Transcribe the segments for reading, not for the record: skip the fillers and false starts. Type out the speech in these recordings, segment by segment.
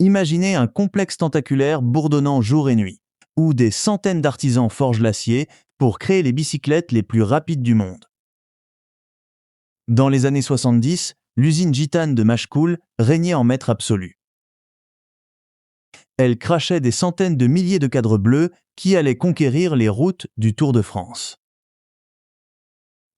Imaginez un complexe tentaculaire bourdonnant jour et nuit, où des centaines d'artisans forgent l'acier pour créer les bicyclettes les plus rapides du monde. Dans les années 70, l'usine Gitane de Machecoul régnait en maître absolu. Elle crachait des centaines de milliers de cadres bleus qui allaient conquérir les routes du Tour de France.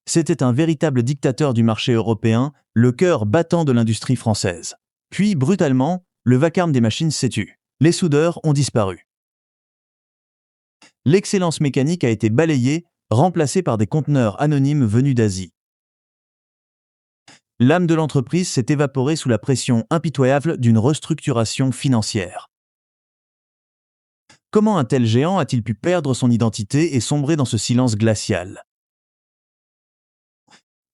C'était un véritable dictateur du marché européen, le cœur battant de l'industrie française. Puis, brutalement, le vacarme des machines s'est tu. Les soudeurs ont disparu. L'excellence mécanique a été balayée, remplacée par des conteneurs anonymes venus d'Asie. L'âme de l'entreprise s'est évaporée sous la pression impitoyable d'une restructuration financière. Comment un tel géant a-t-il pu perdre son identité et sombrer dans ce silence glacial ?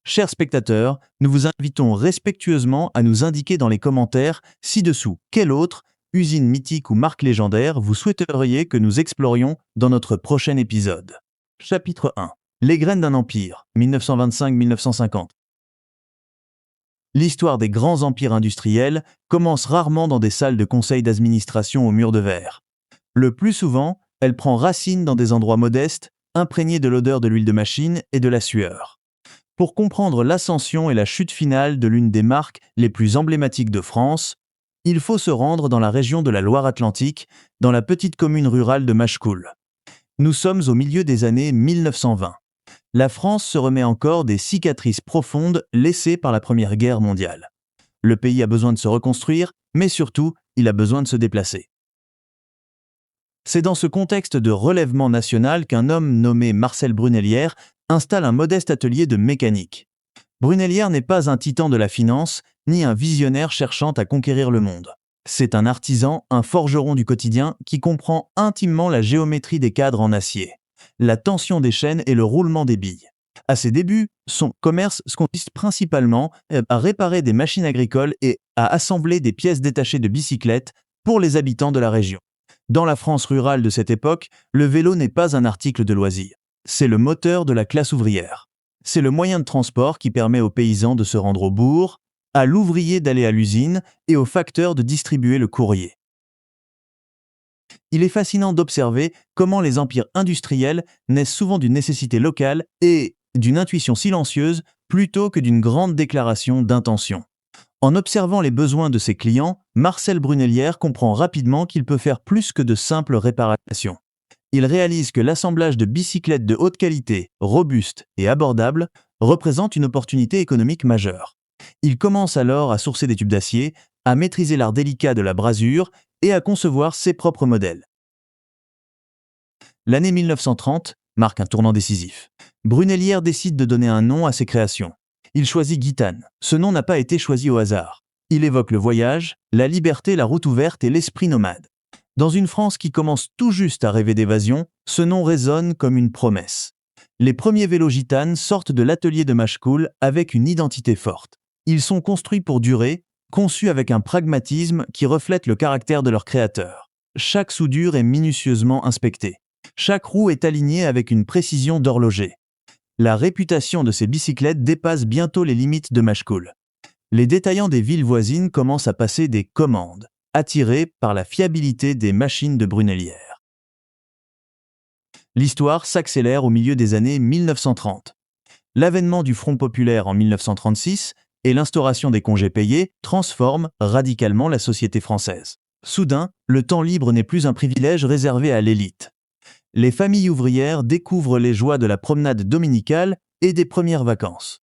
Chers spectateurs, nous vous invitons respectueusement à nous indiquer dans les commentaires ci-dessous quelle autre usine mythique ou marque légendaire vous souhaiteriez que nous explorions dans notre prochain épisode. Chapitre 1. Les graines d'un empire, 1925-1950. L'histoire des grands empires industriels commence rarement dans des salles de conseil d'administration aux murs de verre. Le plus souvent, elle prend racine dans des endroits modestes, imprégnés de l'odeur de l'huile de machine et de la sueur. Pour comprendre l'ascension et la chute finale de l'une des marques les plus emblématiques de France, il faut se rendre dans la région de la Loire-Atlantique, dans la petite commune rurale de Machecoul. Nous sommes au milieu des années 1920. La France se remet encore des cicatrices profondes laissées par la Première Guerre mondiale. Le pays a besoin de se reconstruire, mais surtout, il a besoin de se déplacer. C'est dans ce contexte de relèvement national qu'un homme nommé Marcel Brunellière installe un modeste atelier de mécanique. Brunellière n'est pas un titan de la finance, ni un visionnaire cherchant à conquérir le monde. C'est un artisan, un forgeron du quotidien qui comprend intimement la géométrie des cadres en acier, la tension des chaînes et le roulement des billes. À ses débuts, son commerce consiste principalement à réparer des machines agricoles et à assembler des pièces détachées de bicyclettes pour les habitants de la région. Dans la France rurale de cette époque, le vélo n'est pas un article de loisir. C'est le moteur de la classe ouvrière. C'est le moyen de transport qui permet aux paysans de se rendre au bourg, à l'ouvrier d'aller à l'usine et au facteur de distribuer le courrier. Il est fascinant d'observer comment les empires industriels naissent souvent d'une nécessité locale et d'une intuition silencieuse plutôt que d'une grande déclaration d'intention. En observant les besoins de ses clients, Marcel Brunellière comprend rapidement qu'il peut faire plus que de simples réparations. Il réalise que l'assemblage de bicyclettes de haute qualité, robustes et abordables représente une opportunité économique majeure. Il commence alors à sourcer des tubes d'acier, à maîtriser l'art délicat de la brasure et à concevoir ses propres modèles. L'année 1930 marque un tournant décisif. Brunellière décide de donner un nom à ses créations. Il choisit Gitane. Ce nom n'a pas été choisi au hasard. Il évoque le voyage, la liberté, la route ouverte et l'esprit nomade. Dans une France qui commence tout juste à rêver d'évasion, ce nom résonne comme une promesse. Les premiers vélos Gitane sortent de l'atelier de Machecoul avec une identité forte. Ils sont construits pour durer, conçus avec un pragmatisme qui reflète le caractère de leur créateur. Chaque soudure est minutieusement inspectée. Chaque roue est alignée avec une précision d'horloger. La réputation de ces bicyclettes dépasse bientôt les limites de Machecoul. Les détaillants des villes voisines commencent à passer des commandes, attirés par la fiabilité des machines de Brunellière. L'histoire s'accélère au milieu des années 1930. L'avènement du Front populaire en 1936 et l'instauration des congés payés transforment radicalement la société française. Soudain, le temps libre n'est plus un privilège réservé à l'élite. Les familles ouvrières découvrent les joies de la promenade dominicale et des premières vacances.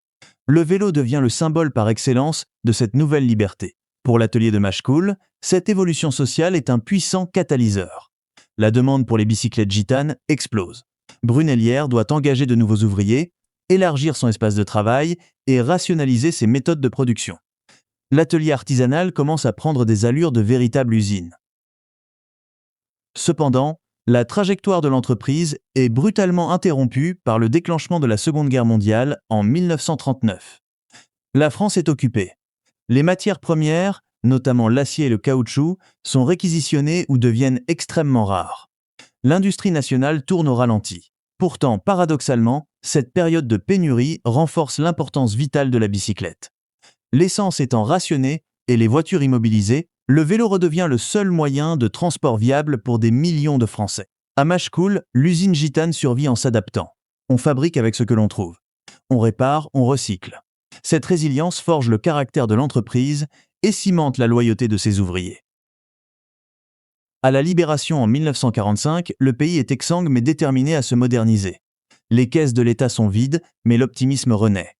Le vélo devient le symbole par excellence de cette nouvelle liberté. Pour l'atelier de Machecoul, cette évolution sociale est un puissant catalyseur. La demande pour les bicyclettes Gitane explose. Brunellière doit engager de nouveaux ouvriers, élargir son espace de travail et rationaliser ses méthodes de production. L'atelier artisanal commence à prendre des allures de véritable usine. Cependant, la trajectoire de l'entreprise est brutalement interrompue par le déclenchement de la Seconde Guerre mondiale en 1939. La France est occupée. Les matières premières, notamment l'acier et le caoutchouc, sont réquisitionnées ou deviennent extrêmement rares. L'industrie nationale tourne au ralenti. Pourtant, paradoxalement, cette période de pénurie renforce l'importance vitale de la bicyclette. L'essence étant rationnée et les voitures immobilisées, Le vélo redevient le seul moyen de transport viable pour des millions de Français. À Machecoul, l'usine Gitane survit en s'adaptant. On fabrique avec ce que l'on trouve. On répare, on recycle. Cette résilience forge le caractère de l'entreprise et cimente la loyauté de ses ouvriers. À la Libération en 1945, le pays est exsangue mais déterminé à se moderniser. Les caisses de l'État sont vides, mais l'optimisme renaît.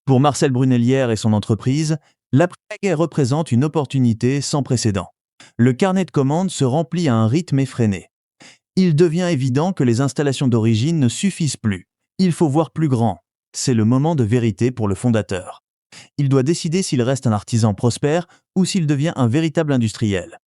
Pour Marcel Brunellière et son entreprise, l'après-guerre représente une opportunité sans précédent. Le carnet de commandes se remplit à un rythme effréné. Il devient évident que les installations d'origine ne suffisent plus. Il faut voir plus grand. C'est le moment de vérité pour le fondateur. Il doit décider s'il reste un artisan prospère ou s'il devient un véritable industriel.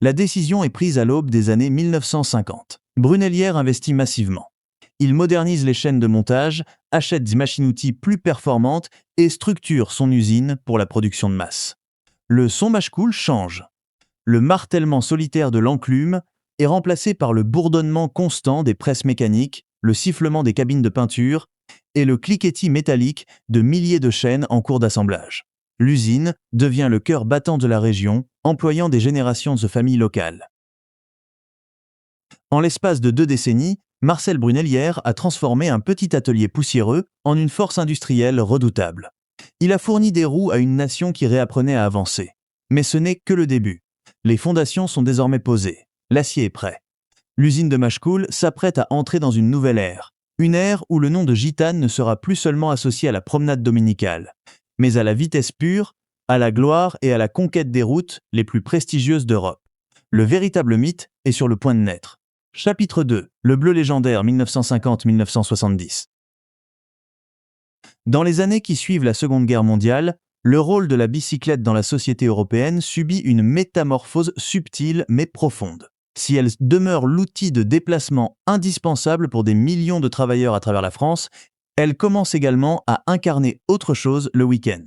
La décision est prise à l'aube des années 1950. Brunellière investit massivement. Il modernise les chaînes de montage, achète des machines-outils plus performantes et structure son usine pour la production de masse. Le son Machecoul change. Le martèlement solitaire de l'enclume est remplacé par le bourdonnement constant des presses mécaniques, le sifflement des cabines de peinture et le cliquetis métallique de milliers de chaînes en cours d'assemblage. L'usine devient le cœur battant de la région, employant des générations de familles locales. En l'espace de 2 décennies, Marcel Brunellière a transformé un petit atelier poussiéreux en une force industrielle redoutable. Il a fourni des roues à une nation qui réapprenait à avancer. Mais ce n'est que le début. Les fondations sont désormais posées. L'acier est prêt. L'usine de Machecoul s'apprête à entrer dans une nouvelle ère. Une ère où le nom de Gitane ne sera plus seulement associé à la promenade dominicale, mais à la vitesse pure, à la gloire et à la conquête des routes les plus prestigieuses d'Europe. Le véritable mythe est sur le point de naître. Chapitre 2. Le bleu légendaire 1950-1970. Dans les années qui suivent la Seconde Guerre mondiale, le rôle de la bicyclette dans la société européenne subit une métamorphose subtile mais profonde. Si elle demeure l'outil de déplacement indispensable pour des millions de travailleurs à travers la France, elle commence également à incarner autre chose le week-end.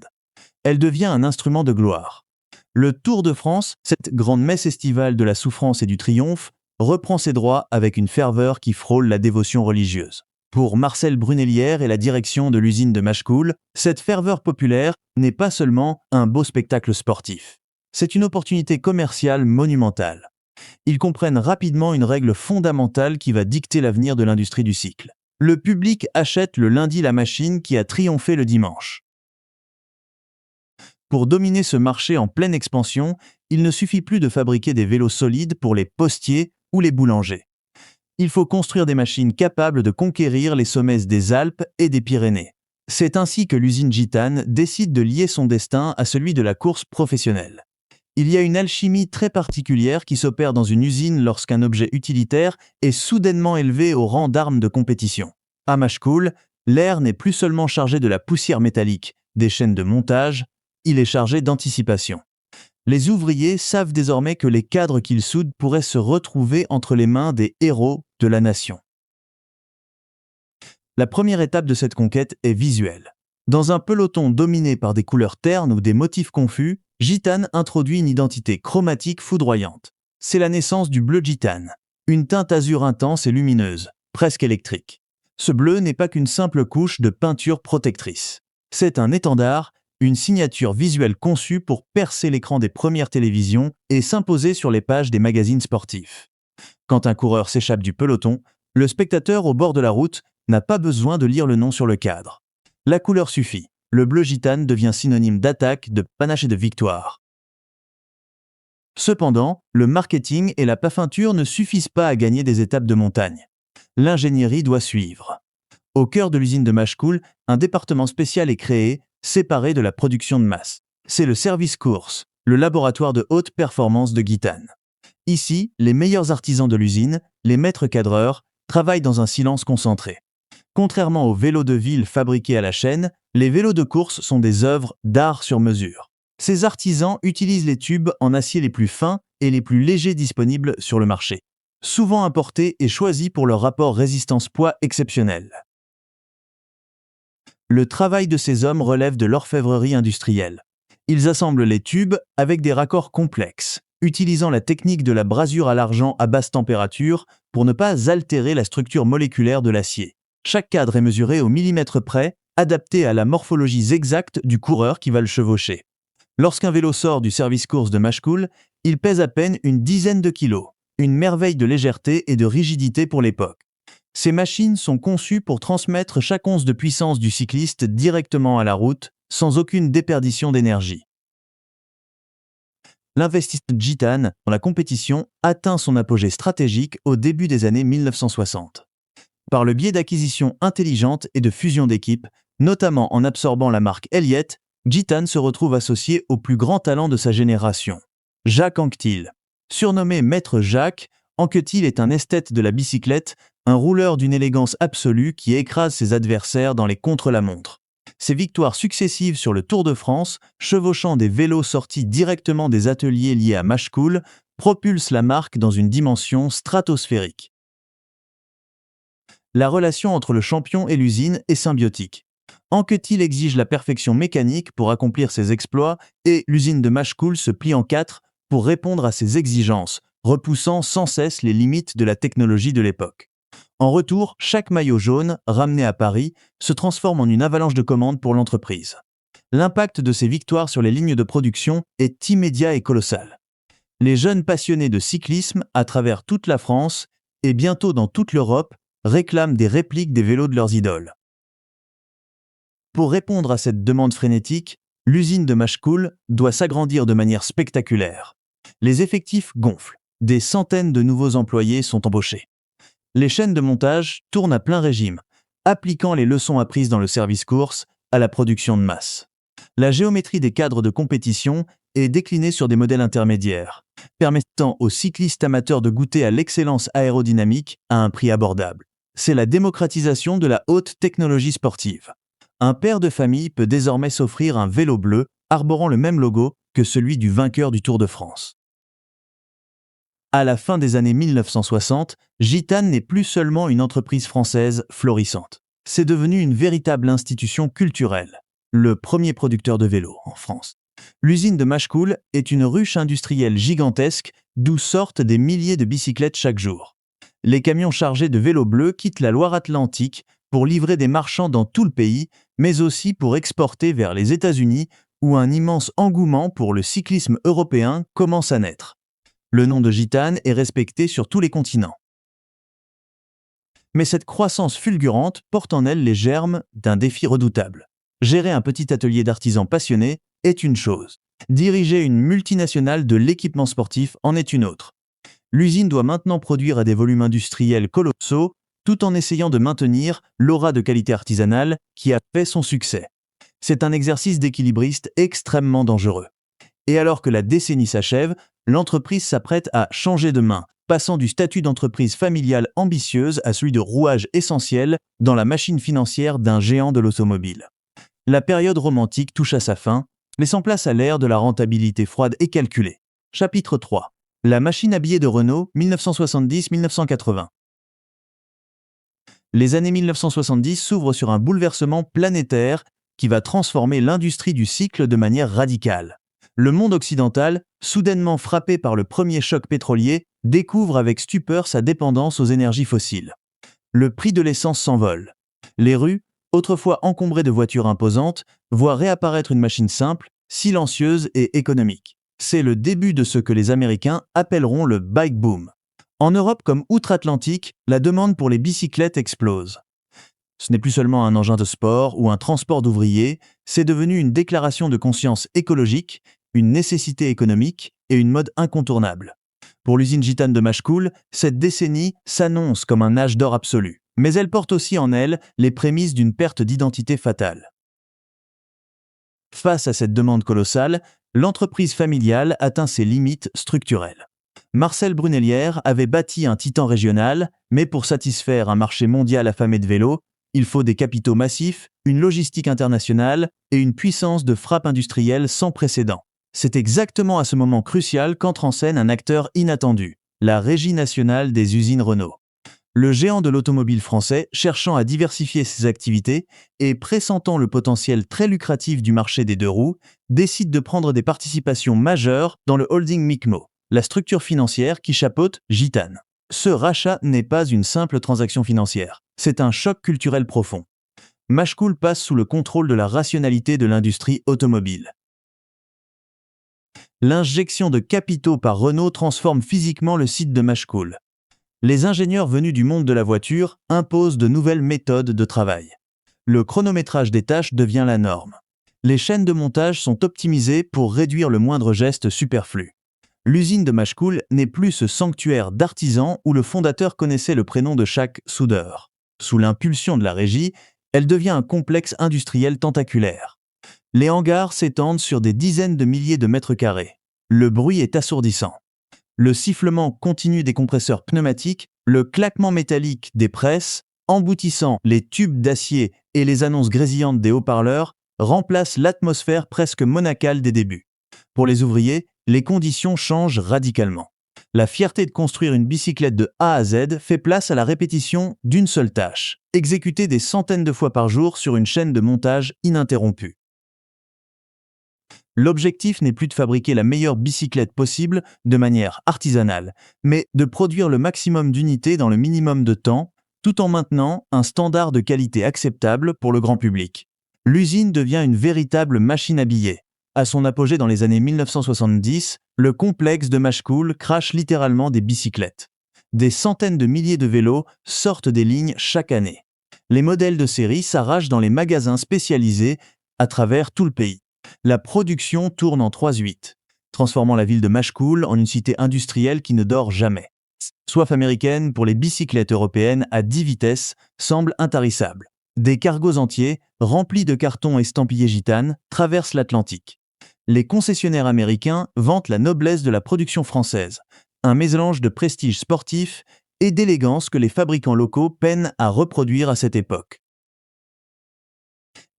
Elle devient un instrument de gloire. Le Tour de France, cette grande messe estivale de la souffrance et du triomphe, reprend ses droits avec une ferveur qui frôle la dévotion religieuse. Pour Marcel Brunellière et la direction de l'usine de Machecoul, cette ferveur populaire n'est pas seulement un beau spectacle sportif. C'est une opportunité commerciale monumentale. Ils comprennent rapidement une règle fondamentale qui va dicter l'avenir de l'industrie du cycle. Le public achète le lundi la machine qui a triomphé le dimanche. Pour dominer ce marché en pleine expansion, il ne suffit plus de fabriquer des vélos solides pour les postiers ou les boulangers. Il faut construire des machines capables de conquérir les sommets des Alpes et des Pyrénées. C'est ainsi que l'usine Gitane décide de lier son destin à celui de la course professionnelle. Il y a une alchimie très particulière qui s'opère dans une usine lorsqu'un objet utilitaire est soudainement élevé au rang d'arme de compétition. À Machecoul, l'air n'est plus seulement chargé de la poussière métallique, des chaînes de montage, il est chargé d'anticipation. Les ouvriers savent désormais que les cadres qu'ils soudent pourraient se retrouver entre les mains des héros de la nation. La première étape de cette conquête est visuelle. Dans un peloton dominé par des couleurs ternes ou des motifs confus, Gitane introduit une identité chromatique foudroyante. C'est la naissance du bleu Gitane, une teinte azur intense et lumineuse, presque électrique. Ce bleu n'est pas qu'une simple couche de peinture protectrice. C'est un étendard, une signature visuelle conçue pour percer l'écran des premières télévisions et s'imposer sur les pages des magazines sportifs. Quand un coureur s'échappe du peloton, le spectateur au bord de la route n'a pas besoin de lire le nom sur le cadre. La couleur suffit. Le bleu Gitane devient synonyme d'attaque, de panache et de victoire. Cependant, le marketing et la peinture ne suffisent pas à gagner des étapes de montagne. L'ingénierie doit suivre. Au cœur de l'usine de Machecoul, un département spécial est créé, séparé de la production de masse. C'est le service course, le laboratoire de haute performance de Gitane. Ici, les meilleurs artisans de l'usine, les maîtres cadreurs, travaillent dans un silence concentré. Contrairement aux vélos de ville fabriqués à la chaîne, les vélos de course sont des œuvres d'art sur mesure. Ces artisans utilisent les tubes en acier les plus fins et les plus légers disponibles sur le marché, souvent importés et choisis pour leur rapport résistance-poids exceptionnel. Le travail de ces hommes relève de l'orfèvrerie industrielle. Ils assemblent les tubes avec des raccords complexes, utilisant la technique de la brasure à l'argent à basse température pour ne pas altérer la structure moléculaire de l'acier. Chaque cadre est mesuré au millimètre près, adapté à la morphologie exacte du coureur qui va le chevaucher. Lorsqu'un vélo sort du service course de Machecoul, il pèse à peine une dizaine de kilos. Une merveille de légèreté et de rigidité pour l'époque. Ces machines sont conçues pour transmettre chaque once de puissance du cycliste directement à la route, sans aucune déperdition d'énergie. L'investissement Gitane dans la compétition atteint son apogée stratégique au début des années 1960. Par le biais d'acquisitions intelligentes et de fusions d'équipes, notamment en absorbant la marque Elliott, Gitane se retrouve associé au plus grand talent de sa génération, Jacques Anquetil. Surnommé Maître Jacques, Anquetil est un esthète de la bicyclette, un rouleur d'une élégance absolue qui écrase ses adversaires dans les contre-la-montre. Ses victoires successives sur le Tour de France, chevauchant des vélos sortis directement des ateliers liés à Machecoul, propulsent la marque dans une dimension stratosphérique. La relation entre le champion et l'usine est symbiotique. Anquetil exige la perfection mécanique pour accomplir ses exploits et l'usine de Machecoul se plie en quatre pour répondre à ses exigences, repoussant sans cesse les limites de la technologie de l'époque. En retour, chaque maillot jaune, ramené à Paris, se transforme en une avalanche de commandes pour l'entreprise. L'impact de ces victoires sur les lignes de production est immédiat et colossal. Les jeunes passionnés de cyclisme à travers toute la France et bientôt dans toute l'Europe réclament des répliques des vélos de leurs idoles. Pour répondre à cette demande frénétique, l'usine de Machecoul doit s'agrandir de manière spectaculaire. Les effectifs gonflent. Des centaines de nouveaux employés sont embauchés. Les chaînes de montage tournent à plein régime, appliquant les leçons apprises dans le service course à la production de masse. La géométrie des cadres de compétition est déclinée sur des modèles intermédiaires, permettant aux cyclistes amateurs de goûter à l'excellence aérodynamique à un prix abordable. C'est la démocratisation de la haute technologie sportive. Un père de famille peut désormais s'offrir un vélo bleu arborant le même logo que celui du vainqueur du Tour de France. À la fin des années 1960, Gitane n'est plus seulement une entreprise française florissante. C'est devenu une véritable institution culturelle, le premier producteur de vélos en France. L'usine de Machecoul est une ruche industrielle gigantesque d'où sortent des milliers de bicyclettes chaque jour. Les camions chargés de vélos bleus quittent la Loire-Atlantique pour livrer des marchands dans tout le pays, mais aussi pour exporter vers les États-Unis où un immense engouement pour le cyclisme européen commence à naître. Le nom de Gitane est respecté sur tous les continents. Mais cette croissance fulgurante porte en elle les germes d'un défi redoutable. Gérer un petit atelier d'artisans passionnés est une chose. Diriger une multinationale de l'équipement sportif en est une autre. L'usine doit maintenant produire à des volumes industriels colossaux, tout en essayant de maintenir l'aura de qualité artisanale qui a fait son succès. C'est un exercice d'équilibriste extrêmement dangereux. Et alors que la décennie s'achève, l'entreprise s'apprête à changer de main, passant du statut d'entreprise familiale ambitieuse à celui de rouage essentiel dans la machine financière d'un géant de l'automobile. La période romantique touche à sa fin, laissant place à l'ère de la rentabilité froide et calculée. Chapitre 3. La machine à billets de Renault, 1970-1980. Les années 1970 s'ouvrent sur un bouleversement planétaire qui va transformer l'industrie du cycle de manière radicale. Le monde occidental, soudainement frappé par le premier choc pétrolier, découvre avec stupeur sa dépendance aux énergies fossiles. Le prix de l'essence s'envole. Les rues, autrefois encombrées de voitures imposantes, voient réapparaître une machine simple, silencieuse et économique. C'est le début de ce que les Américains appelleront le bike boom. En Europe comme outre-Atlantique, la demande pour les bicyclettes explose. Ce n'est plus seulement un engin de sport ou un transport d'ouvriers, c'est devenu une déclaration de conscience écologique, une nécessité économique et une mode incontournable. Pour l'usine Gitane de Machecoul, cette décennie s'annonce comme un âge d'or absolu, mais elle porte aussi en elle les prémices d'une perte d'identité fatale. Face à cette demande colossale, l'entreprise familiale atteint ses limites structurelles. Marcel Brunelière avait bâti un titan régional, mais pour satisfaire un marché mondial affamé de vélos, il faut des capitaux massifs, une logistique internationale et une puissance de frappe industrielle sans précédent. C'est exactement à ce moment crucial qu'entre en scène un acteur inattendu, la Régie nationale des usines Renault. Le géant de l'automobile français, cherchant à diversifier ses activités et pressentant le potentiel très lucratif du marché des deux roues, décide de prendre des participations majeures dans le holding Micmo, la structure financière qui chapeaute Gitane. Ce rachat n'est pas une simple transaction financière, c'est un choc culturel profond. Machecoul passe sous le contrôle de la rationalité de l'industrie automobile. L'injection de capitaux par Renault transforme physiquement le site de Machecoul. Les ingénieurs venus du monde de la voiture imposent de nouvelles méthodes de travail. Le chronométrage des tâches devient la norme. Les chaînes de montage sont optimisées pour réduire le moindre geste superflu. L'usine de Machecoul n'est plus ce sanctuaire d'artisans où le fondateur connaissait le prénom de chaque soudeur. Sous l'impulsion de la régie, elle devient un complexe industriel tentaculaire. Les hangars s'étendent sur des dizaines de milliers de mètres carrés. Le bruit est assourdissant. Le sifflement continu des compresseurs pneumatiques, le claquement métallique des presses, emboutissant les tubes d'acier et les annonces grésillantes des haut-parleurs remplacent l'atmosphère presque monacale des débuts. Pour les ouvriers, les conditions changent radicalement. La fierté de construire une bicyclette de A à Z fait place à la répétition d'une seule tâche, exécutée des centaines de fois par jour sur une chaîne de montage ininterrompue. L'objectif n'est plus de fabriquer la meilleure bicyclette possible de manière artisanale, mais de produire le maximum d'unités dans le minimum de temps, tout en maintenant un standard de qualité acceptable pour le grand public. L'usine devient une véritable machine à billets. À son apogée dans les années 1970, le complexe de Machecoul crache littéralement des bicyclettes. Des centaines de milliers de vélos sortent des lignes chaque année. Les modèles de série s'arrachent dans les magasins spécialisés à travers tout le pays. La production tourne en 3/8, transformant la ville de Machecoul en une cité industrielle qui ne dort jamais. Soif américaine pour les bicyclettes européennes à 10 vitesses semble intarissable. Des cargos entiers, remplis de cartons estampillés gitanes, traversent l'Atlantique. Les concessionnaires américains vantent la noblesse de la production française, un mélange de prestige sportif et d'élégance que les fabricants locaux peinent à reproduire à cette époque.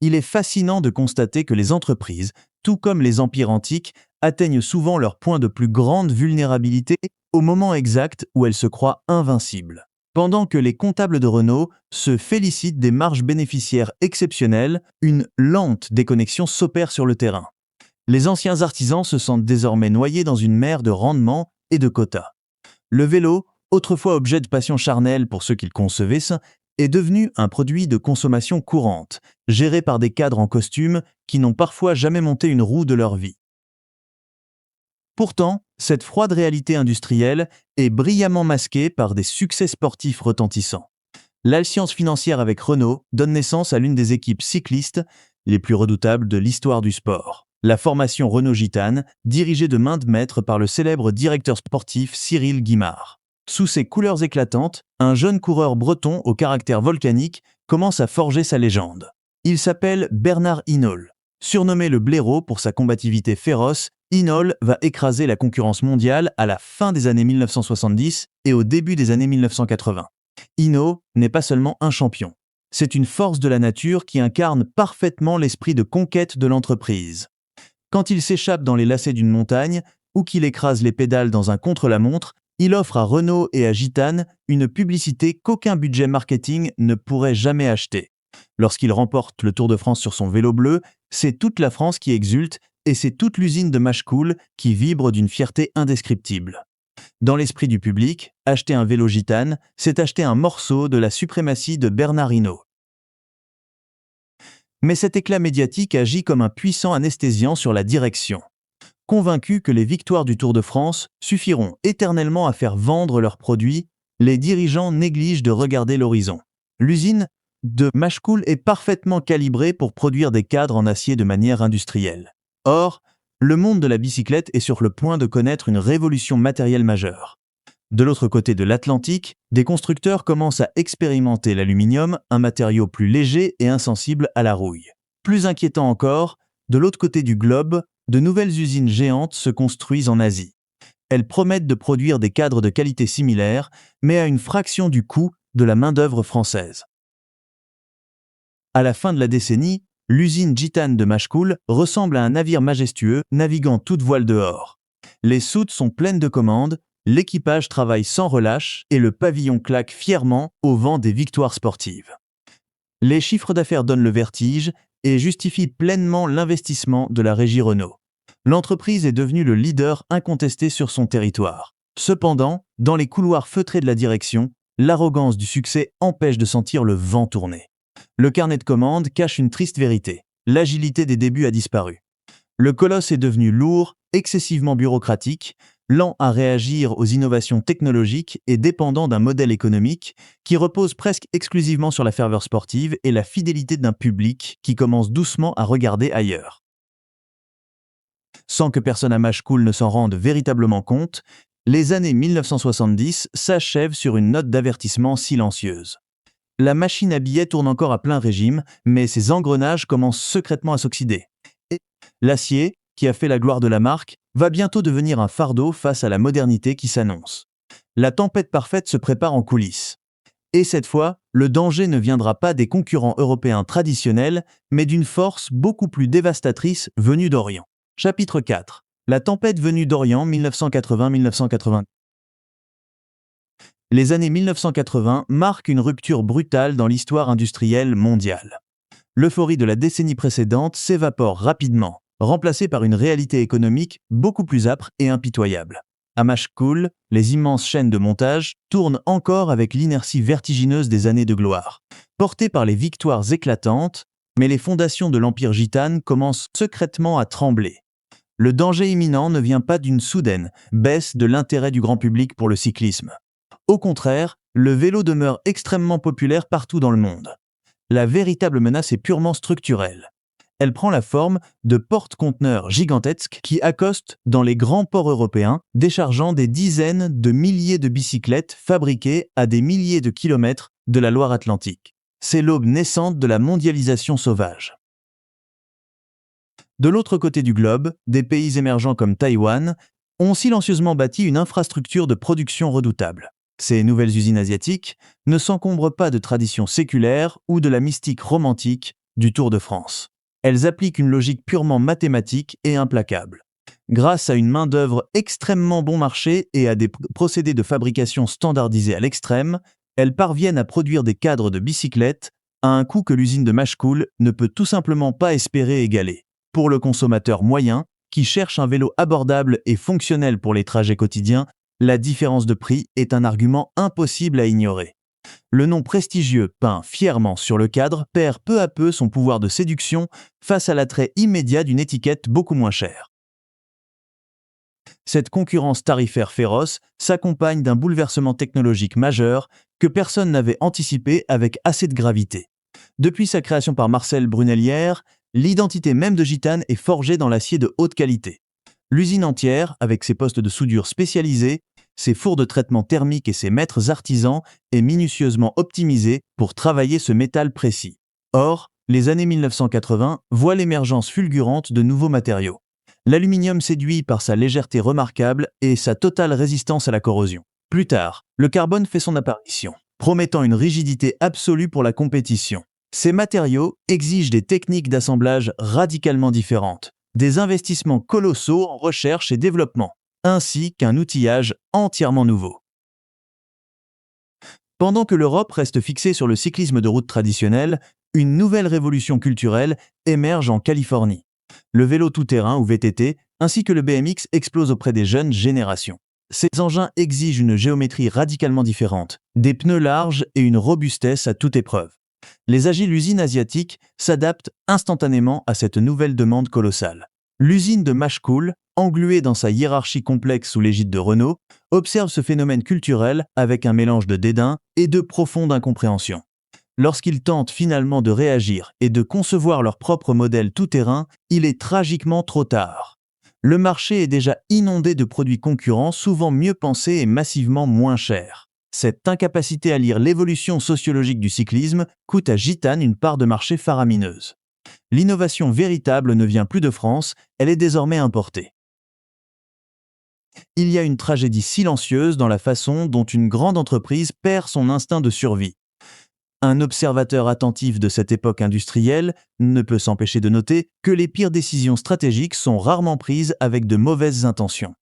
Il est fascinant de constater que les entreprises, tout comme les empires antiques, atteignent souvent leur point de plus grande vulnérabilité au moment exact où elles se croient invincibles. Pendant que les comptables de Renault se félicitent des marges bénéficiaires exceptionnelles, une lente déconnexion s'opère sur le terrain. Les anciens artisans se sentent désormais noyés dans une mer de rendements et de quotas. Le vélo, autrefois objet de passion charnelle pour ceux qui le concevaient, est devenu un produit de consommation courante, géré par des cadres en costume qui n'ont parfois jamais monté une roue de leur vie. Pourtant, cette froide réalité industrielle est brillamment masquée par des succès sportifs retentissants. L'alliance financière avec Renault donne naissance à l'une des équipes cyclistes les plus redoutables de l'histoire du sport. La formation Renault Gitane, dirigée de main de maître par le célèbre directeur sportif Cyril Guimard. Sous ses couleurs éclatantes, un jeune coureur breton au caractère volcanique commence à forger sa légende. Il s'appelle Bernard Hinault. Surnommé le blaireau pour sa combativité féroce, Hinault va écraser la concurrence mondiale à la fin des années 1970 et au début des années 1980. Hinault n'est pas seulement un champion. C'est une force de la nature qui incarne parfaitement l'esprit de conquête de l'entreprise. Quand il s'échappe dans les lacets d'une montagne ou qu'il écrase les pédales dans un contre-la-montre, il offre à Renault et à Gitane une publicité qu'aucun budget marketing ne pourrait jamais acheter. Lorsqu'il remporte le Tour de France sur son vélo bleu, c'est toute la France qui exulte et c'est toute l'usine de Machecoul qui vibre d'une fierté indescriptible. Dans l'esprit du public, acheter un vélo Gitane, c'est acheter un morceau de la suprématie de Bernard Hinault. Mais cet éclat médiatique agit comme un puissant anesthésiant sur la direction. Convaincus que les victoires du Tour de France suffiront éternellement à faire vendre leurs produits, les dirigeants négligent de regarder l'horizon. L'usine de Machecoul est parfaitement calibrée pour produire des cadres en acier de manière industrielle. Or, le monde de la bicyclette est sur le point de connaître une révolution matérielle majeure. De l'autre côté de l'Atlantique, des constructeurs commencent à expérimenter l'aluminium, un matériau plus léger et insensible à la rouille. Plus inquiétant encore, de l'autre côté du globe, de nouvelles usines géantes se construisent en Asie. Elles promettent de produire des cadres de qualité similaire, mais à une fraction du coût de la main-d'œuvre française. À la fin de la décennie, l'usine Gitane de Machecoul ressemble à un navire majestueux naviguant toute voile dehors. Les soutes sont pleines de commandes, l'équipage travaille sans relâche et le pavillon claque fièrement au vent des victoires sportives. Les chiffres d'affaires donnent le vertige et justifient pleinement l'investissement de la régie Renault. L'entreprise est devenue le leader incontesté sur son territoire. Cependant, dans les couloirs feutrés de la direction, l'arrogance du succès empêche de sentir le vent tourner. Le carnet de commandes cache une triste vérité. L'agilité des débuts a disparu. Le colosse est devenu lourd, excessivement bureaucratique, lent à réagir aux innovations technologiques et dépendant d'un modèle économique qui repose presque exclusivement sur la ferveur sportive et la fidélité d'un public qui commence doucement à regarder ailleurs. Sans que personne à Machecoul ne s'en rende véritablement compte, les années 1970 s'achèvent sur une note d'avertissement silencieuse. La machine à billets tourne encore à plein régime, mais ses engrenages commencent secrètement à s'oxyder. Et l'acier, qui a fait la gloire de la marque, va bientôt devenir un fardeau face à la modernité qui s'annonce. La tempête parfaite se prépare en coulisses. Et cette fois, le danger ne viendra pas des concurrents européens traditionnels, mais d'une force beaucoup plus dévastatrice venue d'Orient. Chapitre 4. La tempête venue d'Orient 1980-1990. Les années 1980 marquent une rupture brutale dans l'histoire industrielle mondiale. L'euphorie de la décennie précédente s'évapore rapidement, remplacée par une réalité économique beaucoup plus âpre et impitoyable. À Machecoul, les immenses chaînes de montage tournent encore avec l'inertie vertigineuse des années de gloire. Portées par les victoires éclatantes, mais les fondations de l'empire gitane commencent secrètement à trembler. Le danger imminent ne vient pas d'une soudaine baisse de l'intérêt du grand public pour le cyclisme. Au contraire, le vélo demeure extrêmement populaire partout dans le monde. La véritable menace est purement structurelle. Elle prend la forme de porte-conteneurs gigantesques qui accostent dans les grands ports européens, déchargeant des dizaines de milliers de bicyclettes fabriquées à des milliers de kilomètres de la Loire-Atlantique. C'est l'aube naissante de la mondialisation sauvage. De l'autre côté du globe, des pays émergents comme Taïwan ont silencieusement bâti une infrastructure de production redoutable. Ces nouvelles usines asiatiques ne s'encombrent pas de traditions séculaires ou de la mystique romantique du Tour de France. Elles appliquent une logique purement mathématique et implacable. Grâce à une main-d'œuvre extrêmement bon marché et à des procédés de fabrication standardisés à l'extrême, elles parviennent à produire des cadres de bicyclettes à un coût que l'usine de Machecoul ne peut tout simplement pas espérer égaler. Pour le consommateur moyen, qui cherche un vélo abordable et fonctionnel pour les trajets quotidiens, la différence de prix est un argument impossible à ignorer. Le nom prestigieux peint fièrement sur le cadre perd peu à peu son pouvoir de séduction face à l'attrait immédiat d'une étiquette beaucoup moins chère. Cette concurrence tarifaire féroce s'accompagne d'un bouleversement technologique majeur que personne n'avait anticipé avec assez de gravité. Depuis sa création par Marcel Brunelière, l'identité même de Gitane est forgée dans l'acier de haute qualité. L'usine entière, avec ses postes de soudure spécialisés, ses fours de traitement thermique et ses maîtres artisans, est minutieusement optimisée pour travailler ce métal précis. Or, les années 1980 voient l'émergence fulgurante de nouveaux matériaux. L'aluminium séduit par sa légèreté remarquable et sa totale résistance à la corrosion. Plus tard, le carbone fait son apparition, promettant une rigidité absolue pour la compétition. Ces matériaux exigent des techniques d'assemblage radicalement différentes, des investissements colossaux en recherche et développement, ainsi qu'un outillage entièrement nouveau. Pendant que l'Europe reste fixée sur le cyclisme de route traditionnel, une nouvelle révolution culturelle émerge en Californie. Le vélo tout-terrain ou VTT, ainsi que le BMX explosent auprès des jeunes générations. Ces engins exigent une géométrie radicalement différente, des pneus larges et une robustesse à toute épreuve. Les agiles usines asiatiques s'adaptent instantanément à cette nouvelle demande colossale. L'usine de Machecoul, engluée dans sa hiérarchie complexe sous l'égide de Renault, observe ce phénomène culturel avec un mélange de dédain et de profonde incompréhension. Lorsqu'ils tentent finalement de réagir et de concevoir leur propre modèle tout-terrain, il est tragiquement trop tard. Le marché est déjà inondé de produits concurrents souvent mieux pensés et massivement moins chers. Cette incapacité à lire l'évolution sociologique du cyclisme coûte à Gitane une part de marché faramineuse. L'innovation véritable ne vient plus de France, elle est désormais importée. Il y a une tragédie silencieuse dans la façon dont une grande entreprise perd son instinct de survie. Un observateur attentif de cette époque industrielle ne peut s'empêcher de noter que les pires décisions stratégiques sont rarement prises avec de mauvaises intentions.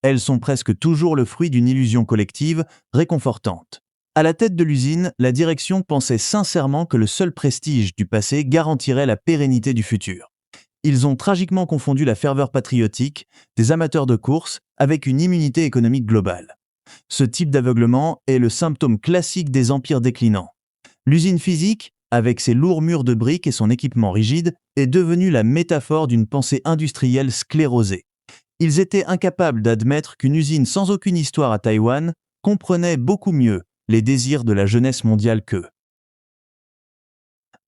Elles sont presque toujours le fruit d'une illusion collective réconfortante. À la tête de l'usine, la direction pensait sincèrement que le seul prestige du passé garantirait la pérennité du futur. Ils ont tragiquement confondu la ferveur patriotique des amateurs de course avec une immunité économique globale. Ce type d'aveuglement est le symptôme classique des empires déclinants. L'usine physique avec ses lourds murs de briques et son équipement rigide, est devenu la métaphore d'une pensée industrielle sclérosée. Ils étaient incapables d'admettre qu'une usine sans aucune histoire à Taïwan comprenait beaucoup mieux les désirs de la jeunesse mondiale qu'eux.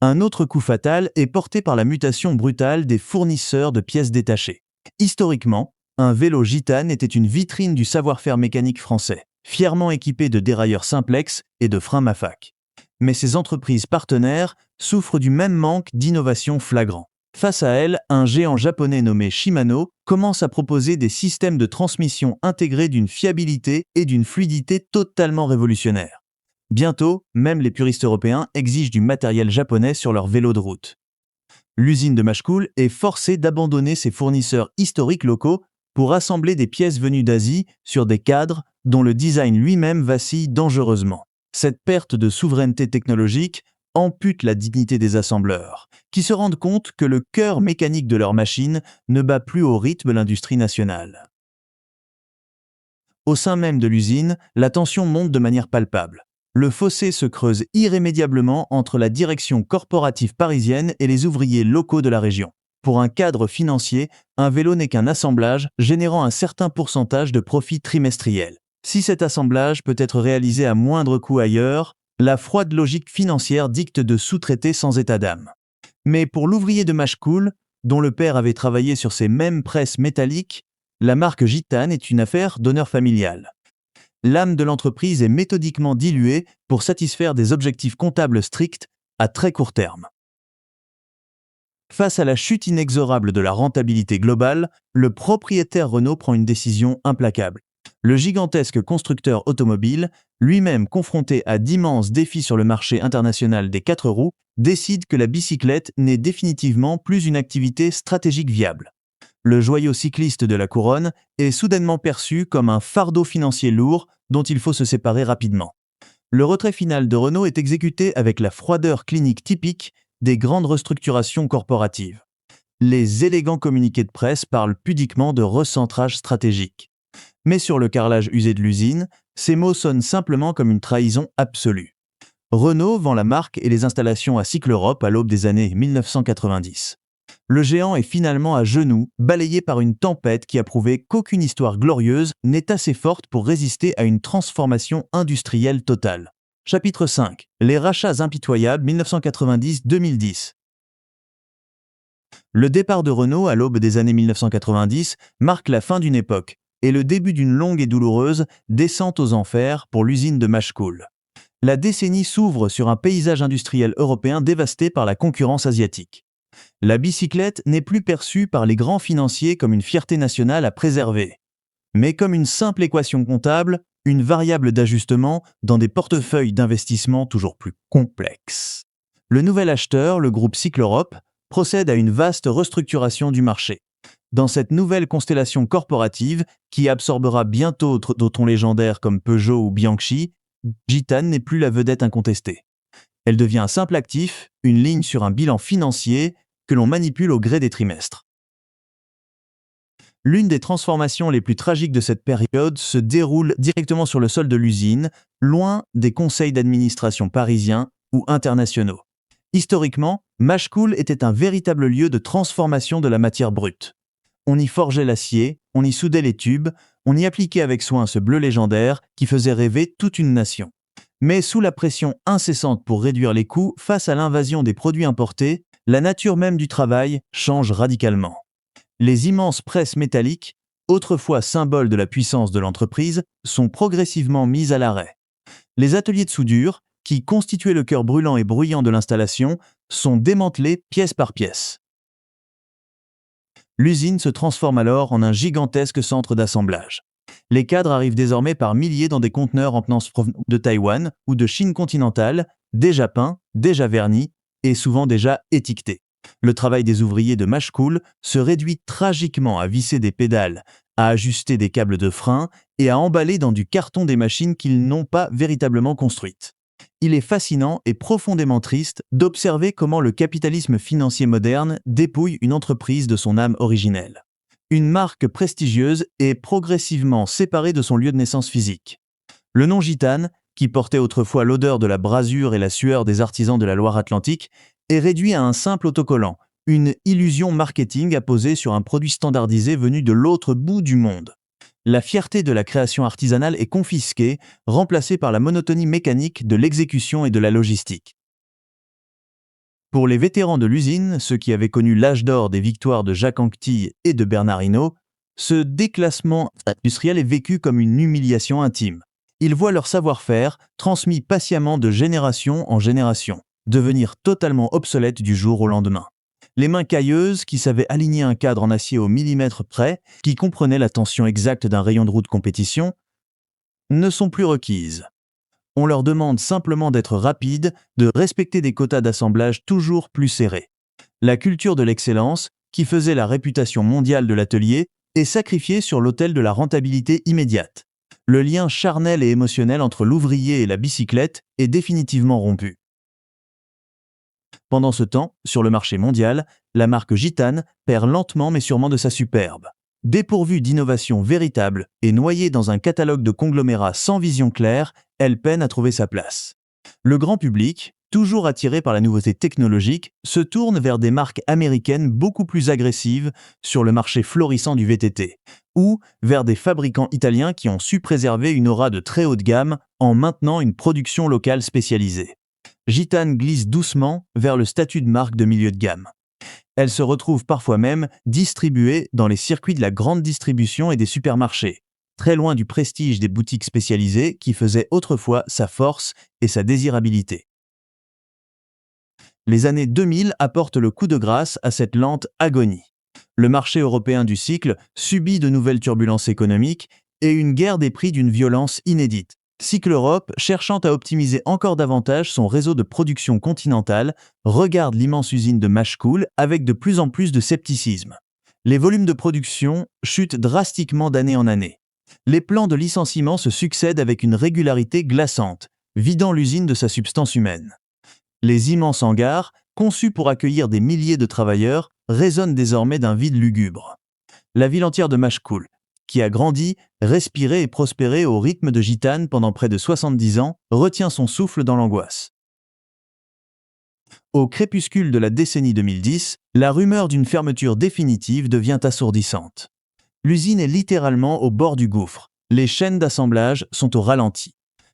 Un autre coup fatal est porté par la mutation brutale des fournisseurs de pièces détachées. Historiquement, un vélo Gitane était une vitrine du savoir-faire mécanique français, fièrement équipé de dérailleurs simplex et de freins Mafac. Mais ces entreprises partenaires souffrent du même manque d'innovation flagrant. Face à elles, un géant japonais nommé Shimano commence à proposer des systèmes de transmission intégrés d'une fiabilité et d'une fluidité totalement révolutionnaires. Bientôt, même les puristes européens exigent du matériel japonais sur leurs vélos de route. L'usine de Machecoul est forcée d'abandonner ses fournisseurs historiques locaux pour assembler des pièces venues d'Asie sur des cadres dont le design lui-même vacille dangereusement. Cette perte de souveraineté technologique ampute la dignité des assembleurs, qui se rendent compte que le cœur mécanique de leur machine ne bat plus au rythme l'industrie nationale. Au sein même de l'usine, la tension monte de manière palpable. Le fossé se creuse irrémédiablement entre la direction corporative parisienne et les ouvriers locaux de la région. Pour un cadre financier, un vélo n'est qu'un assemblage générant un certain pourcentage de profit trimestriel. Si cet assemblage peut être réalisé à moindre coût ailleurs, la froide logique financière dicte de sous-traiter sans état d'âme. Mais pour l'ouvrier de Machecoul, dont le père avait travaillé sur ces mêmes presses métalliques, la marque Gitane est une affaire d'honneur familial. L'âme de l'entreprise est méthodiquement diluée pour satisfaire des objectifs comptables stricts à très court terme. Face à la chute inexorable de la rentabilité globale, le propriétaire Renault prend une décision implacable. Le gigantesque constructeur automobile, lui-même confronté à d'immenses défis sur le marché international des 4 roues, décide que la bicyclette n'est définitivement plus une activité stratégique viable. Le joyau cycliste de la couronne est soudainement perçu comme un fardeau financier lourd dont il faut se séparer rapidement. Le retrait final de Renault est exécuté avec la froideur clinique typique des grandes restructurations corporatives. Les élégants communiqués de presse parlent pudiquement de recentrage stratégique. Mais sur le carrelage usé de l'usine, ces mots sonnent simplement comme une trahison absolue. Renault vend la marque et les installations à Cycle Europe à l'aube des années 1990. Le géant est finalement à genoux, balayé par une tempête qui a prouvé qu'aucune histoire glorieuse n'est assez forte pour résister à une transformation industrielle totale. Chapitre 5. Les rachats impitoyables 1990-2010. Le départ de Renault à l'aube des années 1990 marque la fin d'une époque et le début d'une longue et douloureuse descente aux enfers pour l'usine de Machecoul. La décennie s'ouvre sur un paysage industriel européen dévasté par la concurrence asiatique. La bicyclette n'est plus perçue par les grands financiers comme une fierté nationale à préserver, mais comme une simple équation comptable, une variable d'ajustement dans des portefeuilles d'investissement toujours plus complexes. Le nouvel acheteur, le groupe Cycle Europe, procède à une vaste restructuration du marché. Dans cette nouvelle constellation corporative, qui absorbera bientôt d'autres légendaires comme Peugeot ou Bianchi, Gitane n'est plus la vedette incontestée. Elle devient un simple actif, une ligne sur un bilan financier que l'on manipule au gré des trimestres. L'une des transformations les plus tragiques de cette période se déroule directement sur le sol de l'usine, loin des conseils d'administration parisiens ou internationaux. Historiquement, Machecoul était un véritable lieu de transformation de la matière brute. On y forgeait l'acier, on y soudait les tubes, on y appliquait avec soin ce bleu légendaire qui faisait rêver toute une nation. Mais sous la pression incessante pour réduire les coûts face à l'invasion des produits importés, la nature même du travail change radicalement. Les immenses presses métalliques, autrefois symboles de la puissance de l'entreprise, sont progressivement mises à l'arrêt. Les ateliers de soudure, qui constituaient le cœur brûlant et bruyant de l'installation, sont démantelés pièce par pièce. L'usine se transforme alors en un gigantesque centre d'assemblage. Les cadres arrivent désormais par milliers dans des conteneurs en provenance de Taïwan ou de Chine continentale, déjà peints, déjà vernis et souvent déjà étiquetés. Le travail des ouvriers de Machecoul se réduit tragiquement à visser des pédales, à ajuster des câbles de frein et à emballer dans du carton des machines qu'ils n'ont pas véritablement construites. Il est fascinant et profondément triste d'observer comment le capitalisme financier moderne dépouille une entreprise de son âme originelle. Une marque prestigieuse est progressivement séparée de son lieu de naissance physique. Le nom Gitane qui portait autrefois l'odeur de la brasure et la sueur des artisans de la Loire-Atlantique, est réduit à un simple autocollant, une illusion marketing apposée sur un produit standardisé venu de l'autre bout du monde. La fierté de la création artisanale est confisquée, remplacée par la monotonie mécanique de l'exécution et de la logistique. Pour les vétérans de l'usine, ceux qui avaient connu l'âge d'or des victoires de Jacques Anquetil et de Bernard Hinault, ce déclassement industriel est vécu comme une humiliation intime. Ils voient leur savoir-faire, transmis patiemment de génération en génération, devenir totalement obsolète du jour au lendemain. Les mains cailleuses, qui savaient aligner un cadre en acier au millimètre près, qui comprenaient la tension exacte d'un rayon de roue de compétition, ne sont plus requises. On leur demande simplement d'être rapides, de respecter des quotas d'assemblage toujours plus serrés. La culture de l'excellence, qui faisait la réputation mondiale de l'atelier, est sacrifiée sur l'autel de la rentabilité immédiate. Le lien charnel et émotionnel entre l'ouvrier et la bicyclette est définitivement rompu. Pendant ce temps, sur le marché mondial, la marque Gitane perd lentement mais sûrement de sa superbe. Dépourvue d'innovation véritable et noyée dans un catalogue de conglomérats sans vision claire, elle peine à trouver sa place. Le grand public, toujours attiré par la nouveauté technologique, se tourne vers des marques américaines beaucoup plus agressives sur le marché florissant du VTT, ou vers des fabricants italiens qui ont su préserver une aura de très haut de gamme en maintenant une production locale spécialisée. Gitane glisse doucement vers le statut de marque de milieu de gamme. Elle se retrouve parfois même distribuée dans les circuits de la grande distribution et des supermarchés, très loin du prestige des boutiques spécialisées qui faisaient autrefois sa force et sa désirabilité. Les années 2000 apportent le coup de grâce à cette lente agonie. Le marché européen du cycle subit de nouvelles turbulences économiques et une guerre des prix d'une violence inédite. Cycle Europe, cherchant à optimiser encore davantage son réseau de production continentale, regarde l'immense usine de Machecoul avec de plus en plus de scepticisme. Les volumes de production chutent drastiquement d'année en année. Les plans de licenciement se succèdent avec une régularité glaçante, vidant l'usine de sa substance humaine. Les immenses hangars, conçus pour accueillir des milliers de travailleurs, résonnent désormais d'un vide lugubre. La ville entière de Machecoul, qui a grandi, respiré et prospéré au rythme de Gitane pendant près de 70 ans, retient son souffle dans l'angoisse. Au crépuscule de la décennie 2010, la rumeur d'une fermeture définitive devient assourdissante. L'usine est littéralement au bord du gouffre. Les chaînes d'assemblage sont au ralenti.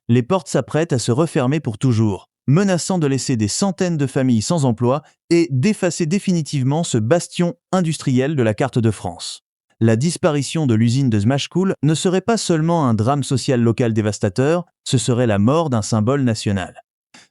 Les portes s'apprêtent à se refermer pour toujours, menaçant de laisser des centaines de familles sans emploi et d'effacer définitivement ce bastion industriel de la carte de France. La disparition de l'usine de Machecoul ne serait pas seulement un drame social local dévastateur, ce serait la mort d'un symbole national.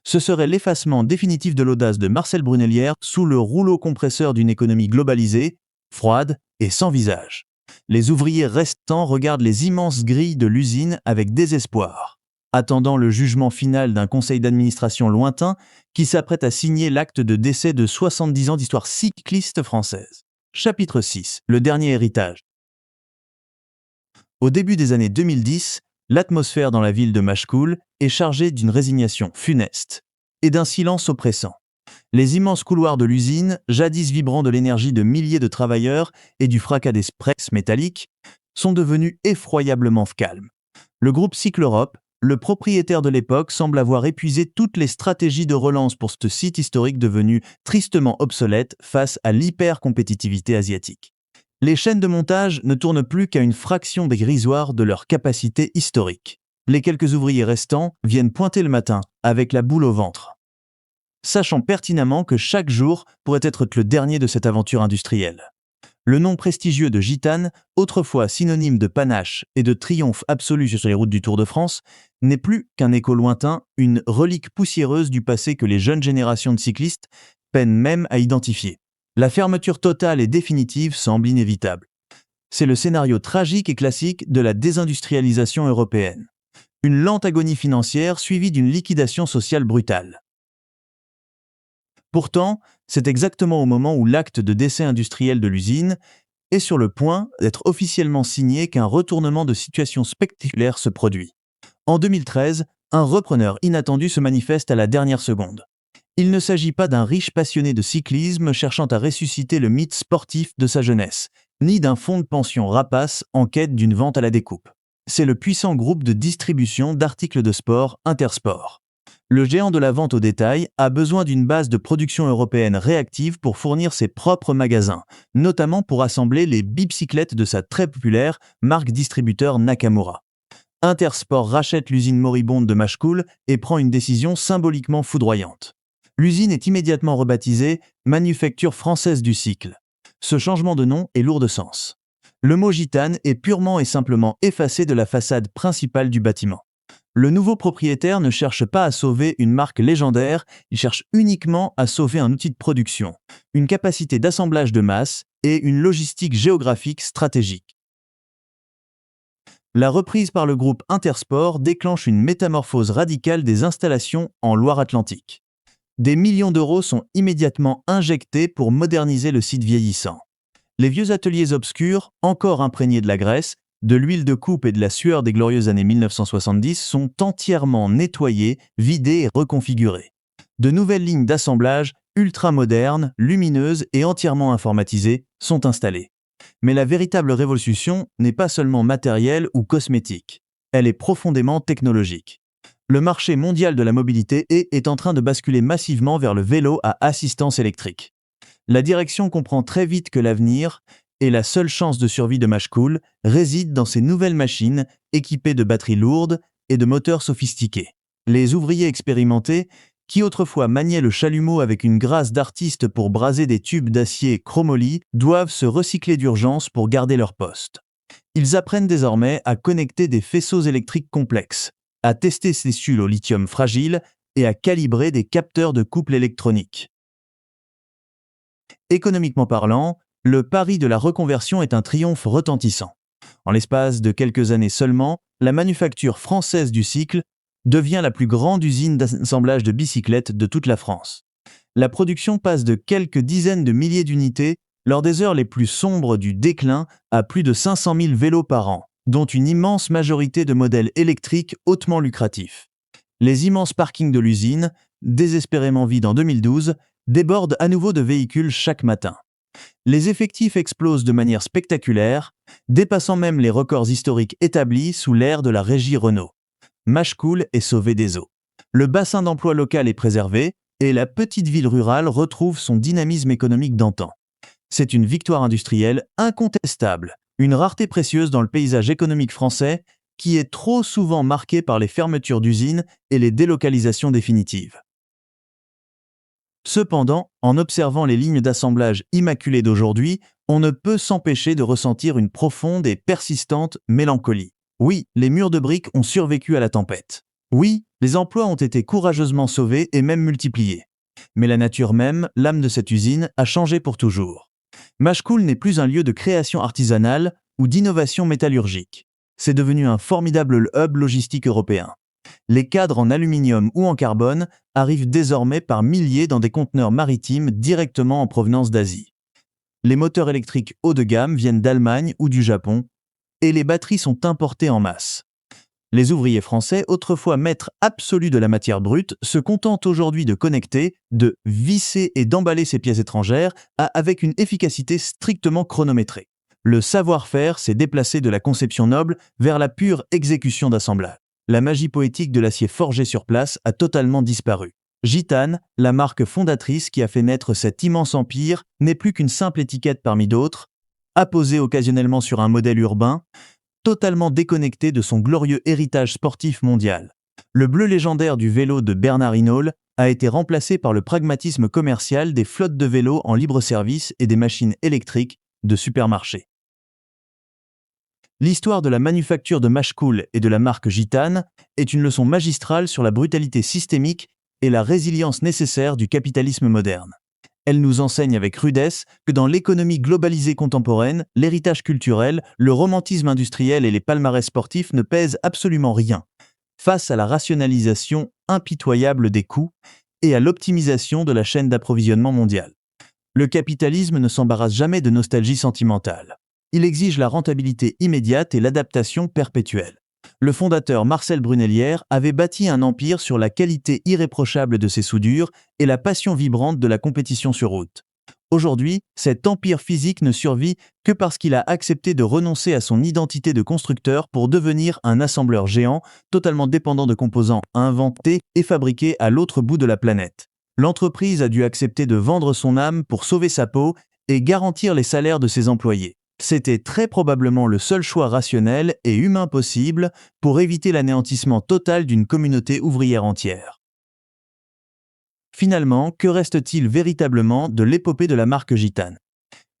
Ce serait l'effacement définitif de l'audace de Marcel Brunelière sous le rouleau compresseur d'une économie globalisée, froide et sans visage. Les ouvriers restants regardent les immenses grilles de l'usine avec désespoir, attendant le jugement final d'un conseil d'administration lointain qui s'apprête à signer l'acte de décès de 70 ans d'histoire cycliste française. Chapitre 6. Le dernier héritage. Au début des années 2010, l'atmosphère dans la ville de Machecoul est chargée d'une résignation funeste et d'un silence oppressant. Les immenses couloirs de l'usine, jadis vibrants de l'énergie de milliers de travailleurs et du fracas des presses métalliques, sont devenus effroyablement calmes. Le groupe Cycle Europe, le propriétaire de l'époque, semble avoir épuisé toutes les stratégies de relance pour ce site historique devenu tristement obsolète face à l'hyper-compétitivité asiatique. Les chaînes de montage ne tournent plus qu'à une fraction dérisoire de leur capacité historique. Les quelques ouvriers restants viennent pointer le matin avec la boule au ventre, sachant pertinemment que chaque jour pourrait être le dernier de cette aventure industrielle. Le nom prestigieux de Gitane, autrefois synonyme de panache et de triomphe absolu sur les routes du Tour de France, n'est plus qu'un écho lointain, une relique poussiéreuse du passé que les jeunes générations de cyclistes peinent même à identifier. La fermeture totale et définitive semble inévitable. C'est le scénario tragique et classique de la désindustrialisation européenne. Une lente agonie financière suivie d'une liquidation sociale brutale. Pourtant, c'est exactement au moment où l'acte de décès industriel de l'usine est sur le point d'être officiellement signé qu'un retournement de situation spectaculaire se produit. En 2013, un repreneur inattendu se manifeste à la dernière seconde. Il ne s'agit pas d'un riche passionné de cyclisme cherchant à ressusciter le mythe sportif de sa jeunesse, ni d'un fonds de pension rapace en quête d'une vente à la découpe. c'est le puissant groupe de distribution d'articles de sport Intersport. Le géant de la vente au détail a besoin d'une base de production européenne réactive pour fournir ses propres magasins, notamment pour assembler les bicyclettes de sa très populaire marque distributeur Nakamura. Intersport rachète l'usine moribonde de Machecoul et prend une décision symboliquement foudroyante. L'usine est immédiatement rebaptisée Manufacture française du cycle. Ce changement de nom est lourd de sens. Le mot gitane est purement et simplement effacé de la façade principale du bâtiment. Le nouveau propriétaire ne cherche pas à sauver une marque légendaire, il cherche uniquement à sauver un outil de production, une capacité d'assemblage de masse et une logistique géographique stratégique. La reprise par le groupe Intersport déclenche une métamorphose radicale des installations en Loire-Atlantique. Des millions d'euros sont immédiatement injectés pour moderniser le site vieillissant. Les vieux ateliers obscurs, encore imprégnés de la graisse, de l'huile de coupe et de la sueur des glorieuses années 1970 sont entièrement nettoyés, vidés et reconfigurés. De nouvelles lignes d'assemblage, ultra-modernes, lumineuses et entièrement informatisées, sont installées. Mais la véritable révolution n'est pas seulement matérielle ou cosmétique. Elle est profondément technologique. Le marché mondial de la mobilité est en train de basculer massivement vers le vélo à assistance électrique. La direction comprend très vite que l'avenir et la seule chance de survie de Machecoul réside dans ces nouvelles machines équipées de batteries lourdes et de moteurs sophistiqués. Les ouvriers expérimentés, qui autrefois maniaient le chalumeau avec une grâce d'artiste pour braser des tubes d'acier chromolis, doivent se recycler d'urgence pour garder leur poste. Ils apprennent désormais à connecter des faisceaux électriques complexes, à tester ces cellules au lithium fragile et à calibrer des capteurs de couple électronique. Économiquement parlant, le pari de la reconversion est un triomphe retentissant. En l'espace de quelques années seulement, la manufacture française du cycle devient la plus grande usine d'assemblage de bicyclettes de toute la France. La production passe de quelques dizaines de milliers d'unités lors des heures les plus sombres du déclin à plus de 500 000 vélos par an, dont une immense majorité de modèles électriques hautement lucratifs. Les immenses parkings de l'usine, désespérément vides en 2012, débordent à nouveau de véhicules chaque matin. Les effectifs explosent de manière spectaculaire, dépassant même les records historiques établis sous l'ère de la régie Renault. Machecoul est sauvé des eaux. Le bassin d'emploi local est préservé et la petite ville rurale retrouve son dynamisme économique d'antan. C'est une victoire industrielle incontestable, une rareté précieuse dans le paysage économique français qui est trop souvent marqué par les fermetures d'usines et les délocalisations définitives. Cependant, en observant les lignes d'assemblage immaculées d'aujourd'hui, on ne peut s'empêcher de ressentir une profonde et persistante mélancolie. Oui, les murs de briques ont survécu à la tempête. Oui, les emplois ont été courageusement sauvés et même multipliés. Mais la nature même, l'âme de cette usine, a changé pour toujours. Machecoul n'est plus un lieu de création artisanale ou d'innovation métallurgique. C'est devenu un formidable hub logistique européen. Les cadres en aluminium ou en carbone arrivent désormais par milliers dans des conteneurs maritimes directement en provenance d'Asie. Les moteurs électriques haut de gamme viennent d'Allemagne ou du Japon, et les batteries sont importées en masse. Les ouvriers français, autrefois maîtres absolus de la matière brute, se contentent aujourd'hui de connecter, de visser et d'emballer ces pièces étrangères avec une efficacité strictement chronométrée. Le savoir-faire s'est déplacé de la conception noble vers la pure exécution d'assemblage. La magie poétique de l'acier forgé sur place a totalement disparu. Gitane, la marque fondatrice qui a fait naître cet immense empire, n'est plus qu'une simple étiquette parmi d'autres, apposée occasionnellement sur un modèle urbain, totalement déconnecté de son glorieux héritage sportif mondial. Le bleu légendaire du vélo de Bernard Hinault a été remplacé par le pragmatisme commercial des flottes de vélos en libre-service et des machines électriques de supermarché. L'histoire de la manufacture de Machecoul et de la marque Gitane est une leçon magistrale sur la brutalité systémique et la résilience nécessaire du capitalisme moderne. Elle nous enseigne avec rudesse que dans l'économie globalisée contemporaine, l'héritage culturel, le romantisme industriel et les palmarès sportifs ne pèsent absolument rien face à la rationalisation impitoyable des coûts et à l'optimisation de la chaîne d'approvisionnement mondiale. Le capitalisme ne s'embarrasse jamais de nostalgie sentimentale. Il exige la rentabilité immédiate et l'adaptation perpétuelle. Le fondateur Marcel Brunelière avait bâti un empire sur la qualité irréprochable de ses soudures et la passion vibrante de la compétition sur route. Aujourd'hui, cet empire physique ne survit que parce qu'il a accepté de renoncer à son identité de constructeur pour devenir un assembleur géant, totalement dépendant de composants inventés et fabriqués à l'autre bout de la planète. L'entreprise a dû accepter de vendre son âme pour sauver sa peau et garantir les salaires de ses employés. C'était très probablement le seul choix rationnel et humain possible pour éviter l'anéantissement total d'une communauté ouvrière entière. Finalement, que reste-t-il véritablement de l'épopée de la marque Gitane?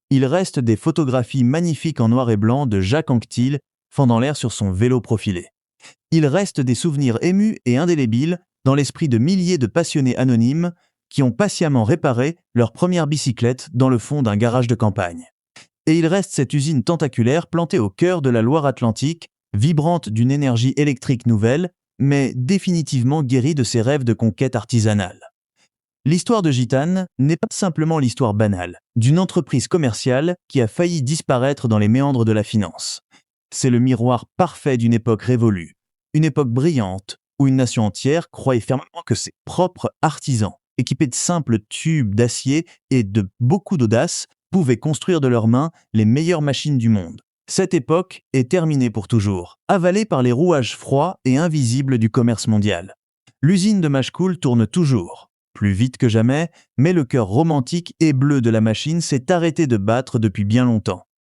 Il reste des photographies magnifiques en noir et blanc de Jacques Anquetil fendant l'air sur son vélo profilé. Il reste des souvenirs émus et indélébiles dans l'esprit de milliers de passionnés anonymes qui ont patiemment réparé leur première bicyclette dans le fond d'un garage de campagne. Et il reste cette usine tentaculaire plantée au cœur de la Loire-Atlantique, vibrante d'une énergie électrique nouvelle, mais définitivement guérie de ses rêves de conquête artisanale. L'histoire de Gitane n'est pas simplement l'histoire banale d'une entreprise commerciale qui a failli disparaître dans les méandres de la finance. C'est le miroir parfait d'une époque révolue, une époque brillante où une nation entière croyait fermement que ses propres artisans, équipés de simples tubes d'acier et de beaucoup d'audace, pouvaient construire de leurs mains les meilleures machines du monde. Cette époque est terminée pour toujours, avalée par les rouages froids et invisibles du commerce mondial. L'usine de Machecoul tourne toujours, plus vite que jamais, mais le cœur romantique et bleu de la machine s'est arrêté de battre depuis bien longtemps.